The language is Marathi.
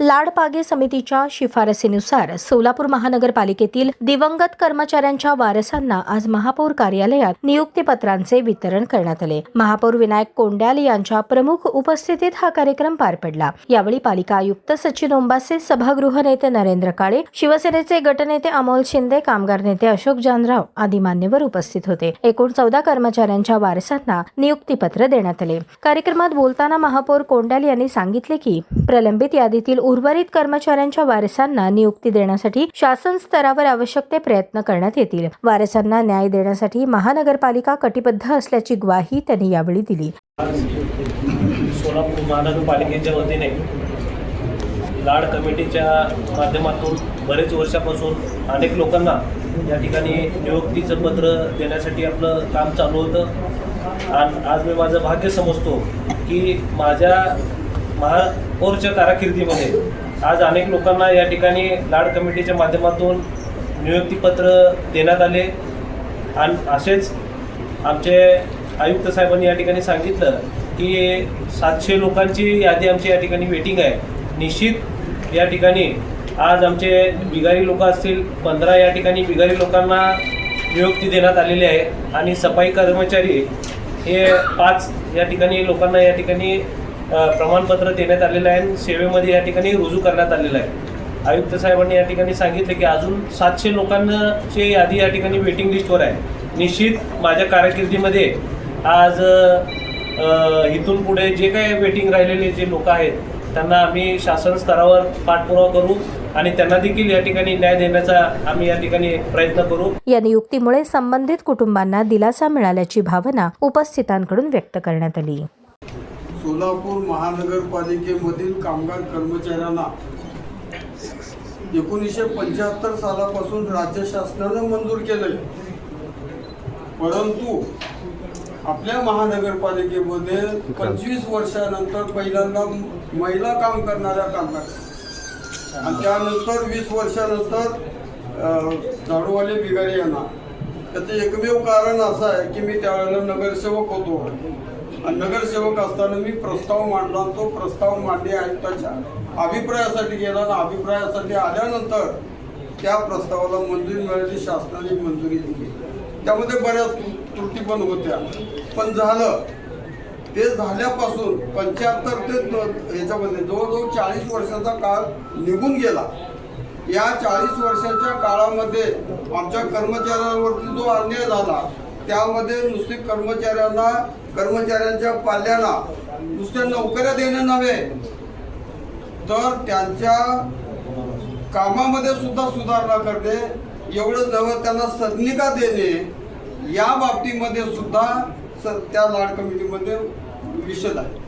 लाडपागे समितीच्या शिफारसीनुसार सोलापूर महानगरपालिकेतील दिवंगत कर्मचाऱ्यांच्या वारसांना आज महापौर कार्यालयात नियुक्तीपत्रांचे वितरण करण्यात आले। महापौर विनायक कोंड्याल यांच्या प्रमुख उपस्थितीत हा कार्यक्रम पार पडला। यावेळी पालिका आयुक्त सचिन ओंबासे, सभागृह नेते नरेंद्र काळे, शिवसेनेचे गटनेते अमोल शिंदे, कामगार नेते अशोक जानराव आदी मान्यवर उपस्थित होते। एकूण 14 कर्मचाऱ्यांच्या वारसांना नियुक्तीपत्र देण्यात आले। कार्यक्रमात बोलताना महापौर कोंड्याल यांनी सांगितले की प्रलंबित यादीतील उर्वरित कर्मचाऱ्यांच्या वारसांना नियुक्ती देण्यासाठी शासन स्तरावर आवश्यक ते प्रयत्न करण्यात येतील। वारसांना न्याय देण्यासाठी महानगरपालिका कटिबद्ध असल्याची ग्वाही त्यांनी यावेळी दिली। सोलापूर महानगरपालिकेच्या वतीने लाड कमिटीच्या माध्यमातून बरेच वर्षापासून अनेक लोकांना या ठिकाणी नियुक्तीचं पत्र देण्यासाठी आपलं काम चालू होतं। आणि आज मी माझं भाग्य समजतो की माझ्या महापौरच्या कारकिर्दीमध्ये आज अनेक लोकांना या ठिकाणी लाड कमिटीच्या माध्यमातून नियुक्तीपत्र देण्यात आले। आणि असेच आमचे आयुक्त साहेबांनी या ठिकाणी सांगितलं की 700 लोकांची यादी आमची या ठिकाणी वेटिंग आहे। निश्चित या ठिकाणी आज आमचे बिगारी लोक असतील 15 या ठिकाणी बिगारी लोकांना नियुक्ती देण्यात आलेली आहे आणि सफाई कर्मचारी हे 5 या ठिकाणी लोकांना या ठिकाणी प्रमाणपत्र देण्यात आलेलं आहे। सेवेमध्ये या ठिकाणी रुजू करण्यात आलेलं आहे। आयुक्त साहेबांनी या ठिकाणी सांगितले की अजून 700 लोकांची यादी या ठिकाणी वेटिंग लिस्टवर आहे। निश्चित माझ्या कारकिर्दीमध्ये आज इथून पुढे जे काही वेटिंग राहिलेले जे लोक आहेत त्यांना आम्ही शासन स्तरावर पाठपुरावा करू आणि त्यांना देखील या ठिकाणी न्याय देण्याचा आम्ही या ठिकाणी प्रयत्न करू। या नियुक्तीमुळे संबंधित कुटुंबांना दिलासा मिळाल्याची भावना उपस्थितांकडून व्यक्त करण्यात आली। सोलापूर महानगरपालिकेमधील कामगार कर्मचाऱ्यांना 1975 सालापासून राज्य शासनाने मंजूर केले, परंतु आपल्या महानगरपालिकेमध्ये 25 वर्षानंतर पहिल्यांदा महिला काम करणाऱ्या कामगार आणि त्यानंतर 20 वर्षानंतर झाडूवाले बिगारी यांना। त्याचं एकमेव कारण असं आहे की मी त्यावेळेला नगरसेवक होतो आणि नगरसेवक असताना मी प्रस्ताव मांडला। तो प्रस्ताव मांडणी आयुक्ताच्या अभिप्रायासाठी गेला आणि अभिप्रायासाठी आल्यानंतर त्या प्रस्तावाला मंजुरी मिळाली, शासनाने मंजुरी दिली। त्यामध्ये बऱ्याच त्रुटी पण होत्या, पण झालं ते झाल्यापासून 75 ते याच्यामध्ये जवळजवळ 40 वर्षाचा काळ निघून गेला। या 40 वर्षाच्या काळामध्ये आमच्या कर्मचाऱ्यांवरती जो अन्याय झाला त्यामध्ये नुसते कर्मचाऱ्यांच्या पाल्यांना नुसत्या नोकऱ्या देणे नव्हे तर त्यांच्या कामामध्ये सुद्धा सुधारणा करणे, एवढंच नव्हे त्यांना सदनिका देणे, या बाबतीमध्ये सुद्धा त्या लाड कमिटीमध्ये विषद आहे।